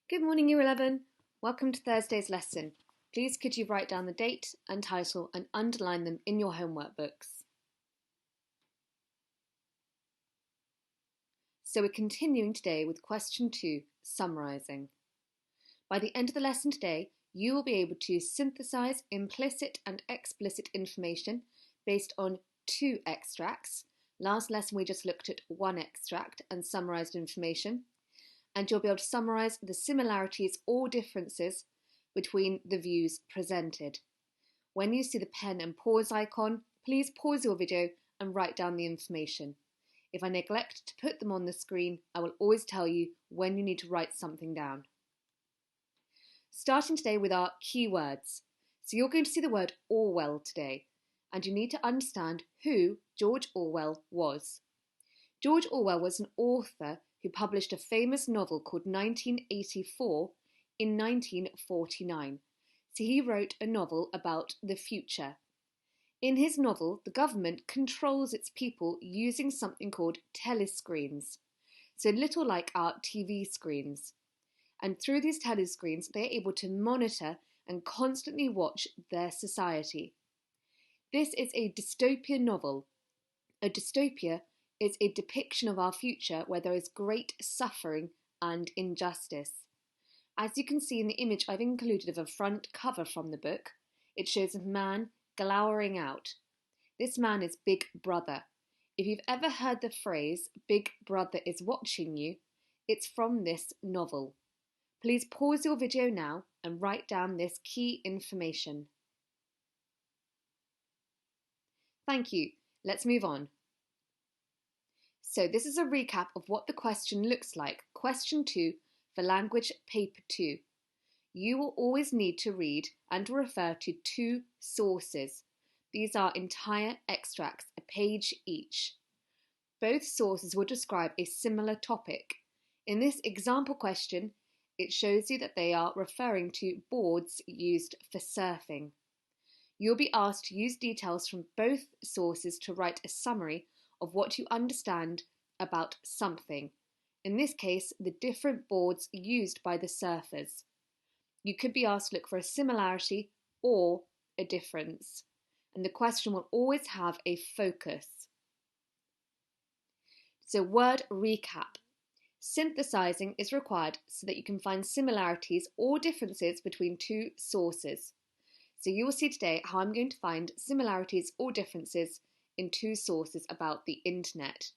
Good morning, Year 11. Welcome to Thursday's lesson. Please could you write down the date and title and underline them in your homework books. So we're continuing today with question 2, summarising. By the end of the lesson today, you will be able to synthesise implicit and explicit information based on 2 extracts. Last lesson we just looked at 1 extract and summarised information. And you'll be able to summarise the similarities or differences between the views presented. When you see the pen and pause icon, please pause your video and write down the information. If I neglect to put them on the screen, I will always tell you when you need to write something down. Starting today with our keywords. So you're going to see the word Orwell today, and you need to understand who George Orwell was. George Orwell was an author who published a famous novel called 1984 in 1949. So he wrote a novel about the future. In his novel, the government controls its people using something called telescreens, so little like our TV screens. And through these telescreens, they're able to monitor and constantly watch their society. This is a dystopian novel. A dystopia is a depiction of our future where there is great suffering and injustice. As you can see in the image I've included of a front cover from the book, it shows a man glowering out. This man is Big Brother. If you've ever heard the phrase, Big Brother is watching you, it's from this novel. Please pause your video now and write down this key information. Thank you. Let's move on. So this is a recap of what the question looks like. Question 2 for Language Paper 2. You will always need to read and refer to 2 sources. These are entire extracts, a page each. Both sources will describe a similar topic. In this example question, it shows you that they are referring to boards used for surfing. You'll be asked to use details from both sources to write a summary of what you understand about something. In this case, the different boards used by the surfers. You could be asked to look for a similarity or a difference, and the question will always have a focus. So word recap. Synthesizing is required so that you can find similarities or differences between 2 sources. So you will see today how I'm going to find similarities or differences in 2 sources about the internet.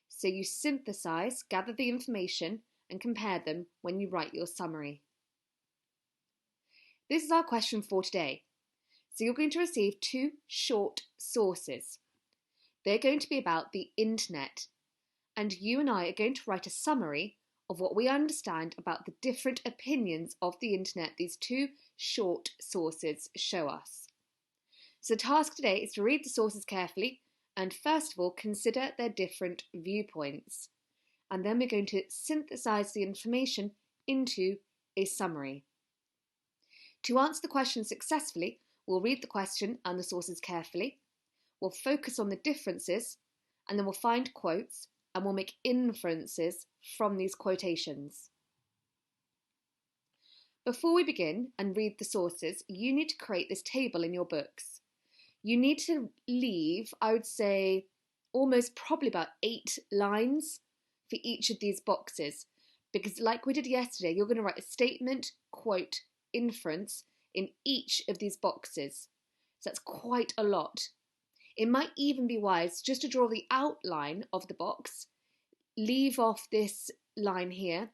So you synthesize, gather the information and compare them when you write your summary. This is our question for today. So you're going to receive 2 short sources. They're going to be about the internet, and you and I are going to write a summary of what we understand about the different opinions of the internet these 2 short sources show us. So the task today is to read the sources carefully and first of all consider their different viewpoints. And then we're going to synthesize the information into a summary. To answer the question successfully, we'll read the question and the sources carefully, we'll focus on the differences, and then we'll find quotes and we'll make inferences from these quotations. Before we begin and read the sources, you need to create this table in your books. You need to leave, I would say, almost probably about 8 lines for each of these boxes, because like we did yesterday, you're going to write a statement, quote, inference in each of these boxes. So that's quite a lot. It might even be wise just to draw the outline of the box, leave off this line here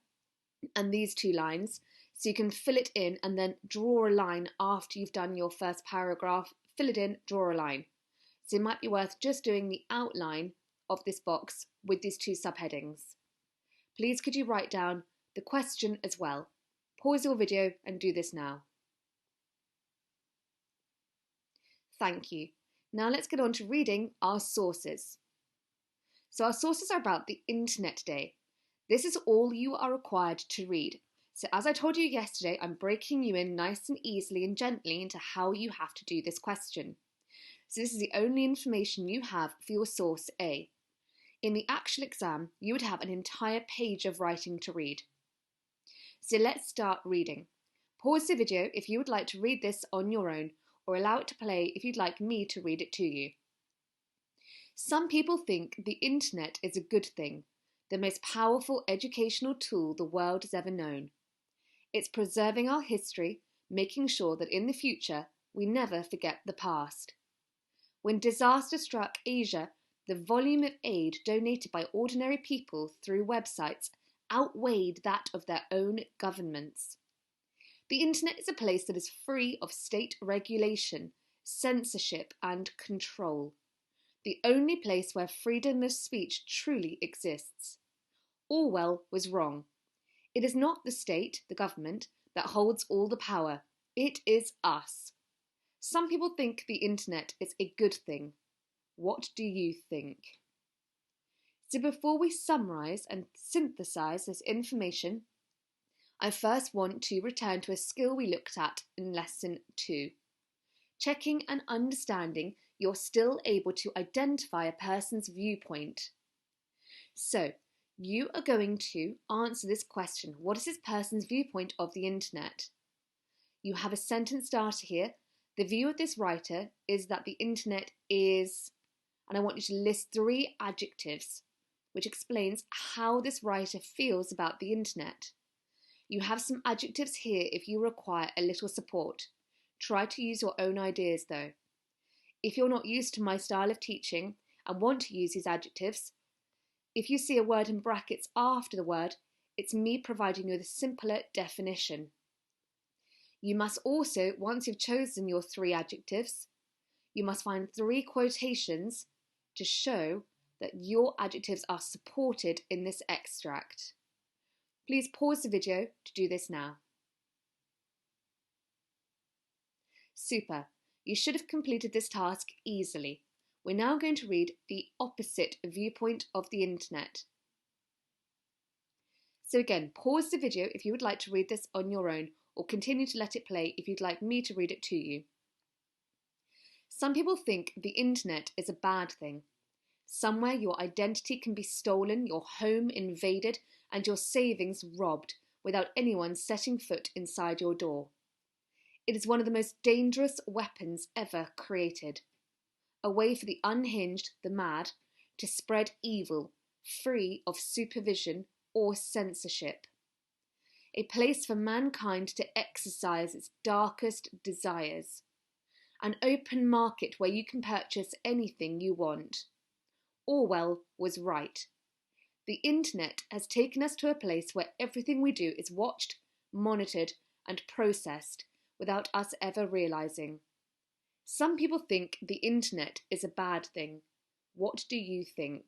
and these 2 lines, so you can fill it in and then draw a line after you've done your first paragraph, fill it in, draw a line. So it might be worth just doing the outline of this box with these 2 subheadings. Please could you write down the question as well. Pause your video and do this now. Thank you. Now let's get on to reading our sources. So our sources are about the internet today. This is all you are required to read. So as I told you yesterday, I'm breaking you in nice and easily and gently into how you have to do this question. So this is the only information you have for your source A. In the actual exam, you would have an entire page of writing to read. So let's start reading. Pause the video if you would like to read this on your own, or allow it to play if you'd like me to read it to you. Some people think the internet is a good thing, the most powerful educational tool the world has ever known. It's preserving our history, making sure that in the future we never forget the past. When disaster struck Asia, the volume of aid donated by ordinary people through websites outweighed that of their own governments. The internet is a place that is free of state regulation, censorship, and control. The only place where freedom of speech truly exists. Orwell was wrong. It is not the state, the government, that holds all the power. It is us. Some people think the internet is a good thing. What do you think? So before we summarise and synthesise this information, I first want to return to a skill we looked at in Lesson 2. Checking and understanding you're still able to identify a person's viewpoint. So, you are going to answer this question. What is this person's viewpoint of the internet? You have a sentence starter here. The view of this writer is that the internet is, and I want you to list 3 adjectives, which explains how this writer feels about the internet. You have some adjectives here if you require a little support. Try to use your own ideas though. If you're not used to my style of teaching and want to use these adjectives, if you see a word in brackets after the word, it's me providing you with a simpler definition. You must also, once you've chosen your 3 adjectives, you must find 3 quotations to show that your adjectives are supported in this extract. Please pause the video to do this now. Super. You should have completed this task easily. We're now going to read the opposite viewpoint of the internet. So again, pause the video if you would like to read this on your own, or continue to let it play if you'd like me to read it to you. Some people think the internet is a bad thing. Somewhere your identity can be stolen, your home invaded, and your savings robbed without anyone setting foot inside your door. It is one of the most dangerous weapons ever created. A way for the unhinged, the mad, to spread evil, free of supervision or censorship. A place for mankind to exercise its darkest desires. An open market where you can purchase anything you want. Orwell was right. The internet has taken us to a place where everything we do is watched, monitored, and processed without us ever realising. Some people think the internet is a bad thing. What do you think?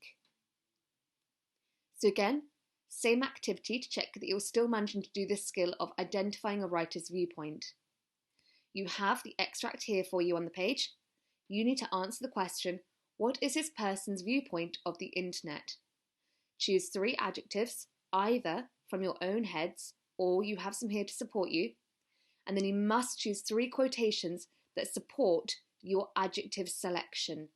So again, same activity to check that you're still managing to do this skill of identifying a writer's viewpoint. You have the extract here for you on the page. You need to answer the question, what is this person's viewpoint of the internet? Choose 3 adjectives, either from your own heads or you have some here to support you, and then you must choose 3 quotations that support your adjective selection.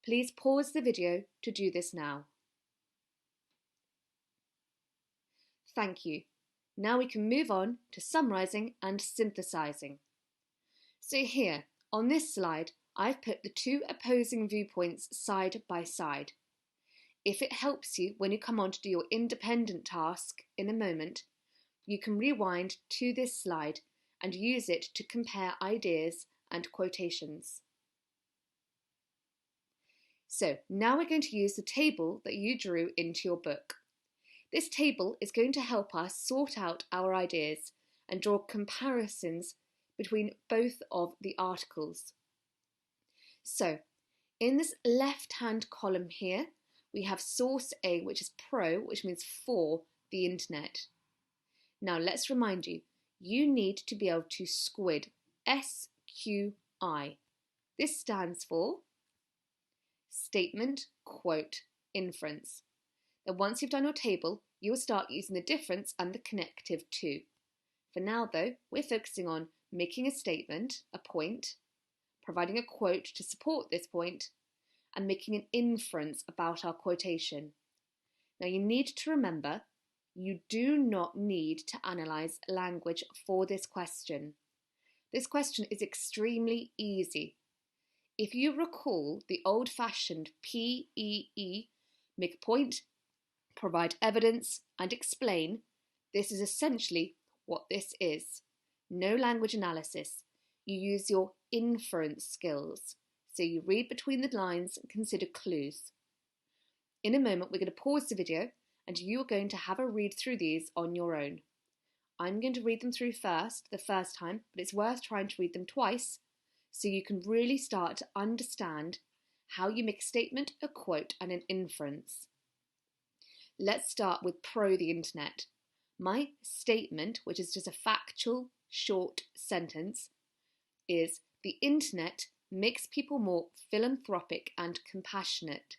Please pause the video to do this now. Thank you. Now we can move on to summarising and synthesising. So here, on this slide, I've put the 2 opposing viewpoints side by side. If it helps you when you come on to do your independent task in a moment, you can rewind to this slide and use it to compare ideas and quotations. So now we're going to use the table that you drew into your book. This table is going to help us sort out our ideas and draw comparisons between both of the articles. So, in this left-hand column here, we have source A, which is pro, which means for the internet. Now, let's remind you, you need to be able to squid, SQI. This stands for statement, quote, inference. Then once you've done your table, you will start using the difference and the connective to. For now though, we're focusing on making a statement, a point, providing a quote to support this point, and making an inference about our quotation. Now you need to remember You do not need to analyse language for this question. This question is extremely easy. If you recall the old-fashioned PEE, make a point, provide evidence, and explain, this is essentially what this is. No language analysis. You use your inference skills. So you read between the lines and consider clues. In a moment, we're going to pause the video and you are going to have a read through these on your own. I'm going to read them through first, the first time, but it's worth trying to read them twice so you can really start to understand how you make a statement, a quote, and an inference. Let's start with pro the internet. My statement, which is just a factual, short sentence, is the internet makes people more philanthropic and compassionate.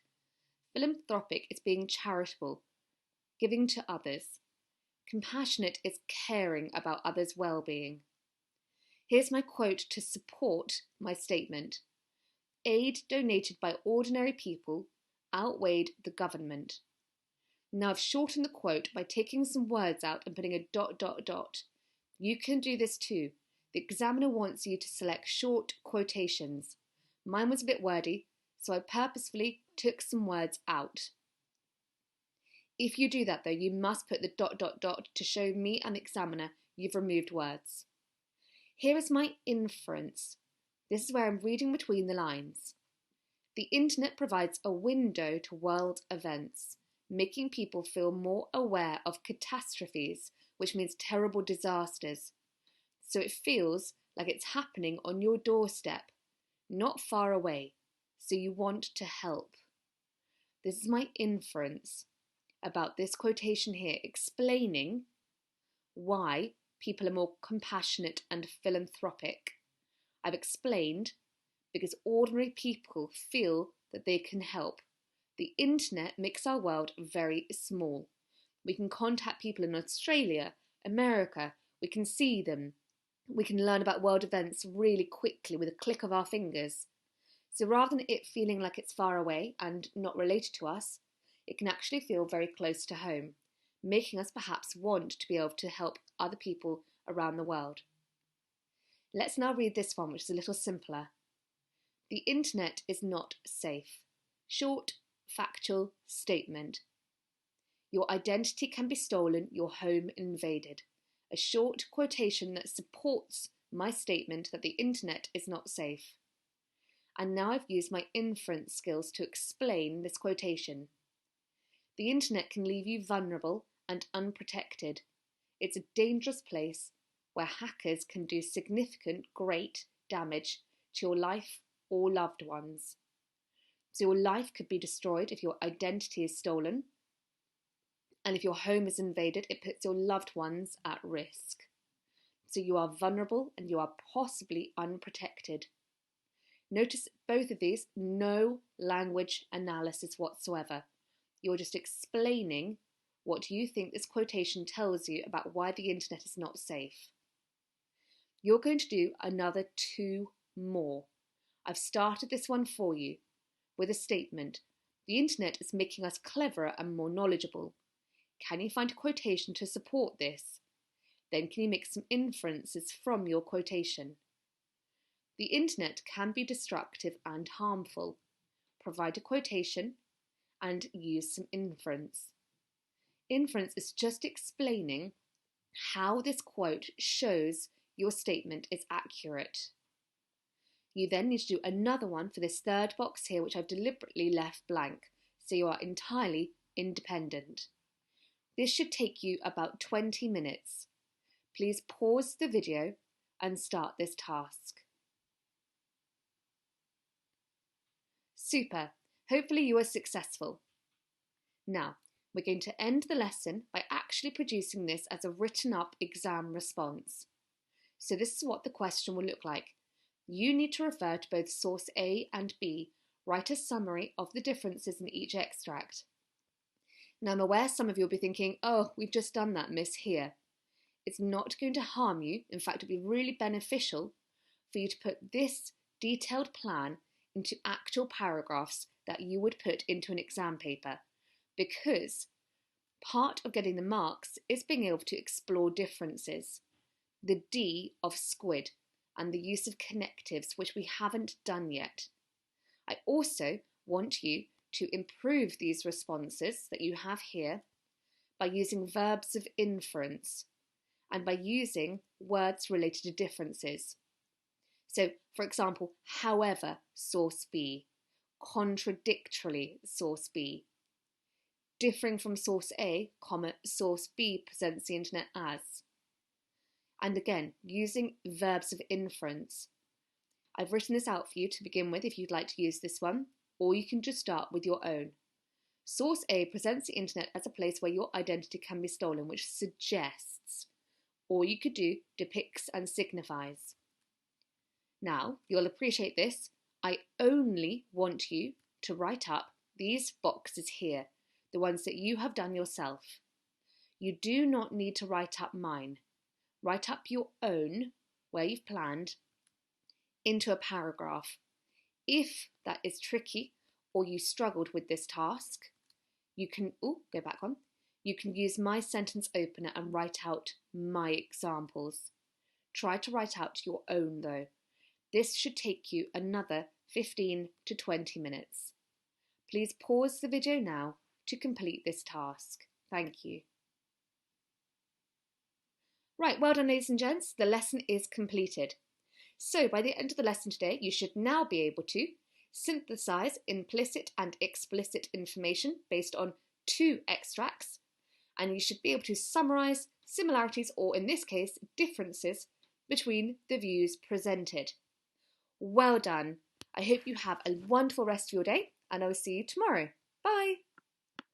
Philanthropic is being charitable, giving to others. Compassionate is caring about others' well-being. Here's my quote to support my statement. Aid donated by ordinary people outweighed the government. Now I've shortened the quote by taking some words out and putting a ... You can do this too. The examiner wants you to select short quotations. Mine was a bit wordy, so I purposefully took some words out. If you do that though, you must put the ... to show me and the examiner you've removed words. Here is my inference. This is where I'm reading between the lines. The internet provides a window to world events, making people feel more aware of catastrophes, which means terrible disasters. So it feels like it's happening on your doorstep, not far away, so you want to help. This is my inference about this quotation here, explaining why people are more compassionate and philanthropic. I've explained because ordinary people feel that they can help. The internet makes our world very small. We can contact people in Australia, America, we can see them. We can learn about world events really quickly with a click of our fingers. So rather than it feeling like it's far away and not related to us, it can actually feel very close to home, making us perhaps want to be able to help other people around the world. Let's now read this one, which is a little simpler. The internet is not safe. Short, factual statement. Your identity can be stolen, your home invaded. A short quotation that supports my statement that the internet is not safe. And now I've used my inference skills to explain this quotation. The internet can leave you vulnerable and unprotected. It's a dangerous place where hackers can do significant, great damage to your life or loved ones. So your life could be destroyed if your identity is stolen. And if your home is invaded, it puts your loved ones at risk. So you are vulnerable and you are possibly unprotected. Notice both of these, no language analysis whatsoever. You're just explaining what you think this quotation tells you about why the internet is not safe. You're going to do another 2 more. I've started this one for you with a statement. The internet is making us cleverer and more knowledgeable. Can you find a quotation to support this? Then can you make some inferences from your quotation? The internet can be destructive and harmful. Provide a quotation and use some inference. Inference is just explaining how this quote shows your statement is accurate. You then need to do another one for this third box here, which I've deliberately left blank, so you are entirely independent. This should take you about 20 minutes. Please pause the video and start this task. Super! Hopefully you are successful. Now, we're going to end the lesson by actually producing this as a written up exam response. So this is what the question will look like. You need to refer to both source A and B, write a summary of the differences in each extract. Now I'm aware some of you will be thinking, oh, we've just done that, miss, here. It's not going to harm you. In fact, it'll be really beneficial for you to put this detailed plan into actual paragraphs that you would put into an exam paper, because Part of getting the marks is being able to explore differences. The D of squid and the use of connectives, which we haven't done yet. I also want you to improve these responses that you have here by using verbs of inference and by using words related to differences. So, for example, however, source B, contradictorily, source B, differing from source A, source B presents the internet as. And again, using verbs of inference. I've written this out for you to begin with if you'd like to use this one, or you can just start with your own. Source A presents the internet as a place where your identity can be stolen, which suggests, or you could do depicts and signifies. Now, you'll appreciate this. I only want you to write up these boxes here, the ones that you have done yourself. You do not need to write up mine. Write up your own, where you've planned, into a paragraph. If that is tricky or you struggled with this task, you can, go back on. You can use my sentence opener and write out my examples. Try to write out your own though. This should take you another 15 to 20 minutes. Please pause the video now to complete this task. Thank you. Right, well done ladies and gents, the lesson is completed. So by the end of the lesson today, you should now be able to synthesize implicit and explicit information based on 2 extracts, and you should be able to summarize similarities, or in this case, differences between the views presented. Well done. I hope you have a wonderful rest of your day, and I will see you tomorrow. Bye.